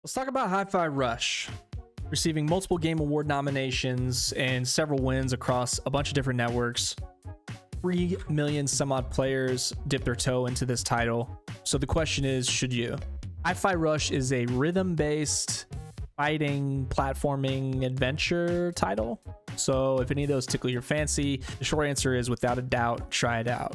Let's talk about Hi-Fi Rush. Receiving multiple Game Award nominations and several wins across a bunch of different networks. 3 million some odd players dip their toe into this title. So the question is, should you? Hi-Fi Rush is a rhythm-based fighting, platforming adventure title. So if any of those tickle your fancy, the short answer is without a doubt, try it out.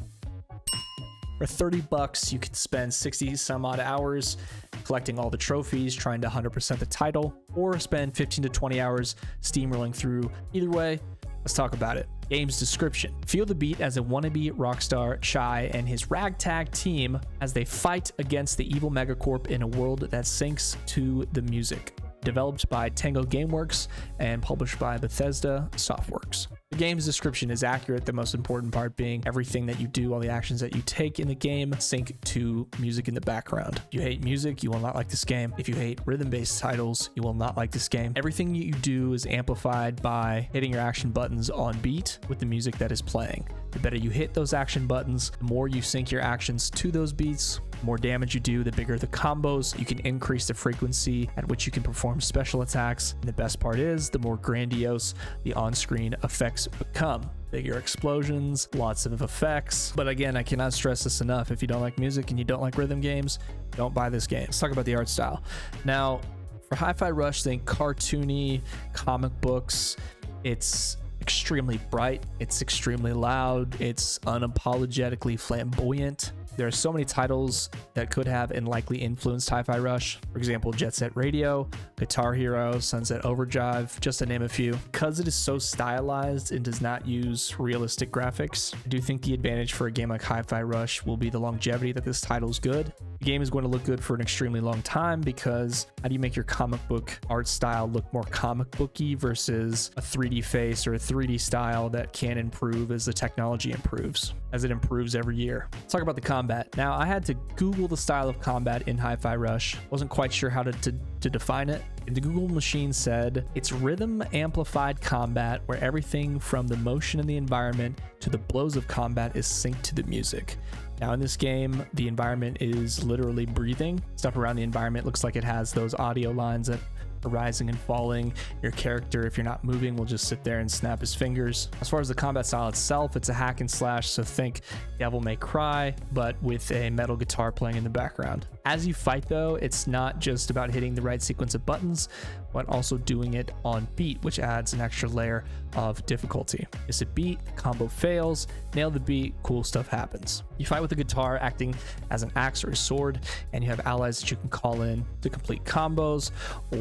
For $30, you can spend 60 some odd hours collecting all the trophies, trying to 100% the title, or spend 15 to 20 hours steamrolling through. Either way, let's talk about it. Game's description. Feel the beat as a wannabe rockstar, Chai, and his ragtag team as they fight against the evil megacorp in a world that syncs to the music. Developed by Tango Gameworks and published by Bethesda Softworks. The game's description is accurate, the most important part being everything that you do, all the actions that you take in the game sync to music in the background. If you hate music, you will not like this game. If you hate rhythm-based titles, you will not like this game. Everything you do is amplified by hitting your action buttons on beat with the music that is playing. The better you hit those action buttons, the more you sync your actions to those beats. The more damage you do, the bigger the combos. You can increase the frequency at which you can perform special attacks. And the best part is, the more grandiose the on-screen effects become. Bigger explosions, lots of effects. But again, I cannot stress this enough. If you don't like music and you don't like rhythm games, don't buy this game. Let's talk about the art style. Now, for Hi-Fi Rush, think cartoony comic books. It's extremely bright. It's extremely loud. It's unapologetically flamboyant. There are so many titles that could have and likely influenced Hi-Fi Rush. For example, Jet Set Radio, Guitar Hero, Sunset Overdrive, just to name a few. Because it is so stylized and does not use realistic graphics, I do think the advantage for a game like Hi-Fi Rush will be the longevity that this title is good. The game is going to look good for an extremely long time because how do you make your comic book art style look more comic booky versus a 3D face or a 3D style that can improve as the technology improves, as it improves every year. Let's talk about the combat. Now, I had to Google the style of combat in Hi-Fi Rush. Wasn't quite sure how to define it. And the Google machine said it's rhythm amplified combat where everything from the motion in the environment to the blows of combat is synced to the music. Now in this game, the environment is literally breathing. Stuff around the environment looks like it has those audio lines that are rising and falling. Your character, if you're not moving, will just sit there and snap his fingers. As far as the combat style itself, it's a hack and slash, so think Devil May Cry, but with a metal guitar playing in the background. As you fight though, it's not just about hitting the right sequence of buttons, but also doing it on beat, which adds an extra layer of difficulty. Miss a beat, combo fails, nail the beat, cool stuff happens. You fight with the guitar acting as an axe or a sword, and you have allies that you can call in to complete combos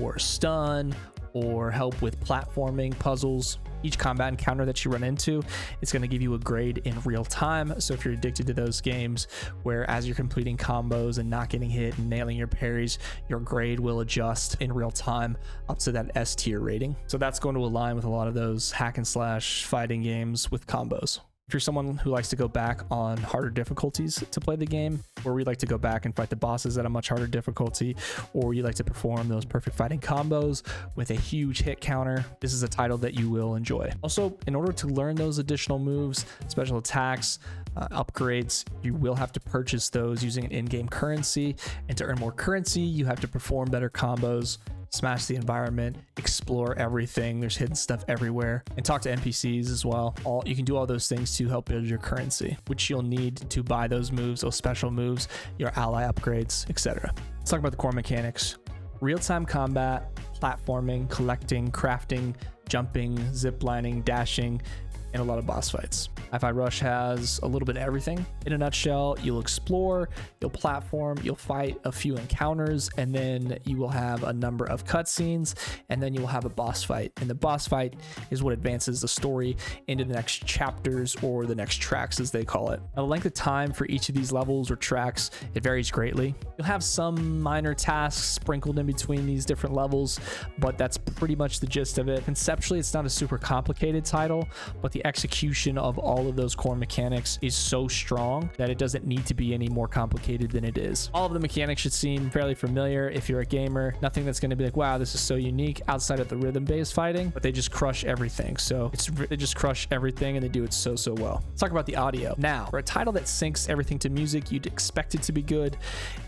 or stun or help with platforming puzzles. Each combat encounter that you run into, it's going to give you a grade in real time. So if you're addicted to those games where as you're completing combos and not getting hit and nailing your parries, your grade will adjust in real time up to that S tier rating. So that's going to align with a lot of those hack and slash fighting games with combos. If you're someone who likes to go back on harder difficulties to play the game, or we like to go back and fight the bosses at a much harder difficulty, or you like to perform those perfect fighting combos with a huge hit counter, this is a title that you will enjoy. Also, in order to learn those additional moves, special attacks, upgrades, you will have to purchase those using an in-game currency, and to earn more currency, you have to perform better combos, smash the environment, explore everything. There's hidden stuff everywhere, and talk to NPCs as well. You can do all those things to help build your currency, which you'll need to buy those moves, those special moves, your ally upgrades, etc. Let's talk about the core mechanics. Real-time combat, platforming, collecting, crafting, jumping, ziplining, dashing, and a lot of boss fights. Hi-Fi Rush has a little bit of everything. In a nutshell, you'll explore, you'll platform, you'll fight a few encounters, and then you will have a number of cutscenes, and then you will have a boss fight. And the boss fight is what advances the story into the next chapters or the next tracks, as they call it. Now, the length of time for each of these levels or tracks, it varies greatly. You'll have some minor tasks sprinkled in between these different levels, but that's pretty much the gist of it. Conceptually, it's not a super complicated title, but the the execution of all of those core mechanics is so strong that it doesn't need to be any more complicated than it is. All of the mechanics should seem fairly familiar if you're a gamer. Nothing that's going to be like, wow, this is so unique outside of the rhythm-based fighting, but they just crush everything. So they just crush everything and they do it so well. Let's talk about the audio. Now, for a title that syncs everything to music, you'd expect it to be good,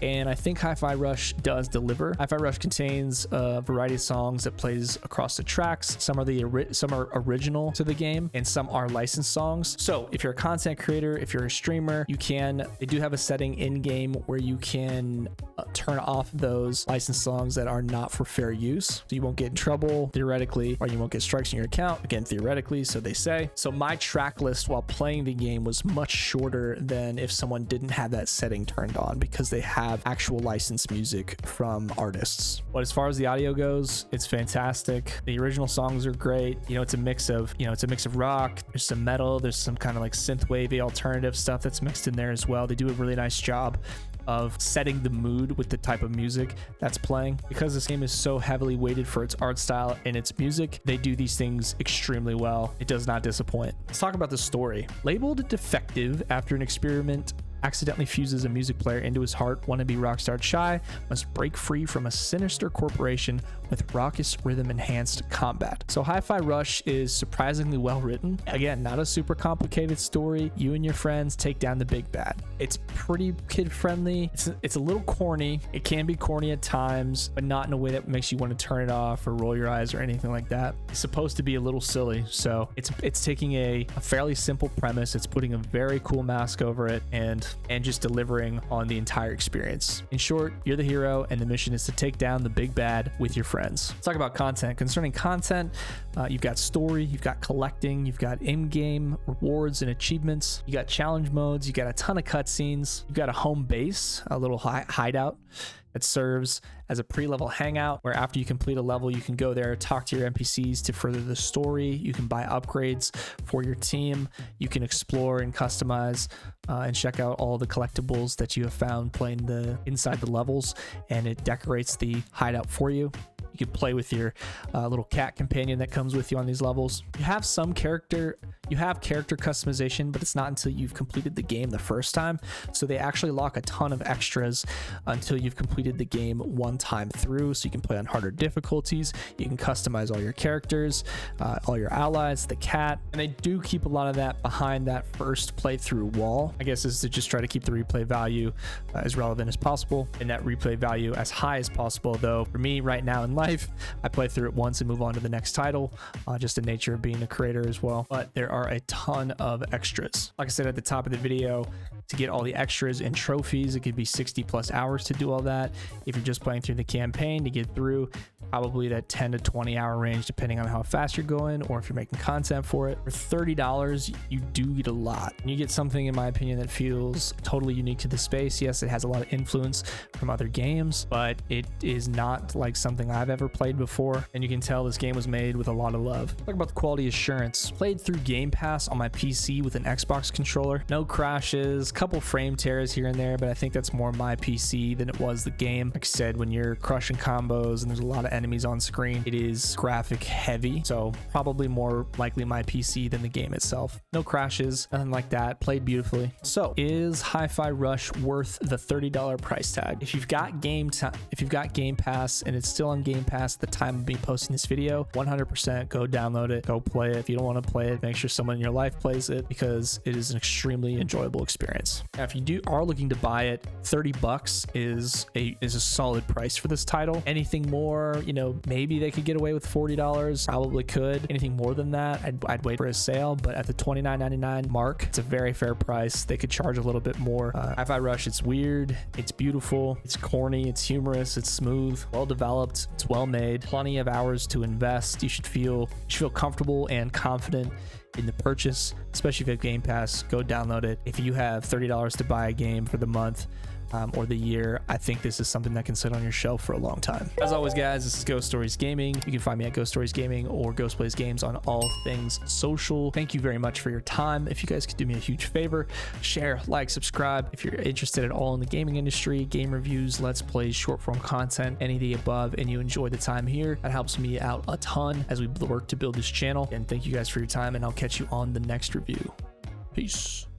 and I think Hi-Fi Rush does deliver. Hi-Fi Rush contains a variety of songs that plays across the tracks. Some are original to the game and some are licensed songs. So if you're a content creator, if you're a streamer, they do have a setting in game where you can turn off those licensed songs that are not for fair use. So you won't get in trouble theoretically, or you won't get strikes in your account, again theoretically, so they say. So my track list while playing the game was much shorter than if someone didn't have that setting turned on, because they have actual licensed music from artists. But as far as the audio goes, it's fantastic. The original songs are great. It's a mix of rock, there's some metal, there's some kind of like synthwavy alternative stuff that's mixed in there as well. They do a really nice job of setting the mood with the type of music that's playing. Because this game is so heavily weighted for its art style and its music, they do these things extremely well. It does not disappoint. Let's talk about the story. Labeled defective after an experiment accidentally fuses a music player into his heart, wannabe rockstar Chai must break free from a sinister corporation with raucous rhythm-enhanced combat. So Hi-Fi Rush is surprisingly well written. Again, not a super complicated story. You and your friends take down the big bad. It's pretty kid-friendly. It's a little corny. It can be corny at times, but not in a way that makes you want to turn it off or roll your eyes or anything like that. It's supposed to be a little silly, so it's taking a fairly simple premise. It's putting a very cool mask over it and just delivering on the entire experience. In short, you're the hero and the mission is to take down the big bad with your friends. Let's talk about content. Concerning content, you've got story, you've got collecting, you've got in-game rewards and achievements, you got challenge modes, you got a ton of cutscenes, you've got a home base, a little hideout that serves as a pre-level hangout where after you complete a level, you can go there, talk to your NPCs to further the story. You can buy upgrades for your team. You can explore and customize and check out all the collectibles that you have found playing inside the levels, and it decorates the hideout for you. You can play with your little cat companion that comes with you on these levels. You have character customization, but it's not until you've completed the game the first time. So they actually lock a ton of extras until you've completed the game one time through. So you can play on harder difficulties. You can customize all your characters, all your allies, the cat, and they do keep a lot of that behind that first playthrough wall. I guess is to just try to keep the replay value as relevant as possible and that replay value as high as possible. Though for me right now in life, I play through it once and move on to the next title, just the nature of being a creator as well. But there are a ton of extras. Like I said at the top of the video, to get all the extras and trophies, it could be 60+ hours to do all that. If you're just playing through the campaign to get through, probably that 10 to 20 hour range, depending on how fast you're going or if you're making content for it. For $30, you do get a lot. You get something, in my opinion, that feels totally unique to the space. Yes, it has a lot of influence from other games, but it is not like something I've ever played before. And you can tell this game was made with a lot of love. Talk about the quality assurance. Played through Game Pass on my PC with an Xbox controller. No crashes, couple frame tears here and there, but I think that's more my PC than it was the game. Like I said, when you're crushing combos and there's a lot of enemies on screen, it is graphic heavy, so probably more likely my PC than the game itself. No crashes, nothing like that. Played beautifully. So is Hi-Fi Rush worth the $30 price tag? If you've got Game Pass and it's still on Game Pass at the time of me posting this video, 100% go download it, go play it. If you don't want to play it, make sure someone in your life plays it, because it is an extremely enjoyable experience. Now, if you are looking to buy it, $30 is a solid price for this title. Anything more, maybe they could get away with $40, probably could. Anything more than that, I'd wait for a sale, but at the $29.99 mark, it's a very fair price. They could charge a little bit more. Hi-Fi Rush, it's weird, it's beautiful, it's corny, it's humorous, it's smooth, well developed, it's well made, plenty of hours to invest. You should feel comfortable and confident in the purchase, especially if you have Game Pass. Go download it. If you have $30 to buy a game for the month, or the year, I think this is something that can sit on your shelf for a long time. As always, guys, this is Ghost Stories Gaming. You can find me at Ghost Stories Gaming or Ghost Plays Games on all things social. Thank you very much for your time. If you guys could do me a huge favor, share, like, subscribe. If you're interested at all in the gaming industry, game reviews, let's plays, short form content, any of the above, and you enjoy the time here, that helps me out a ton as we work to build this channel. And thank you guys for your time, and I'll catch you on the next review. Peace.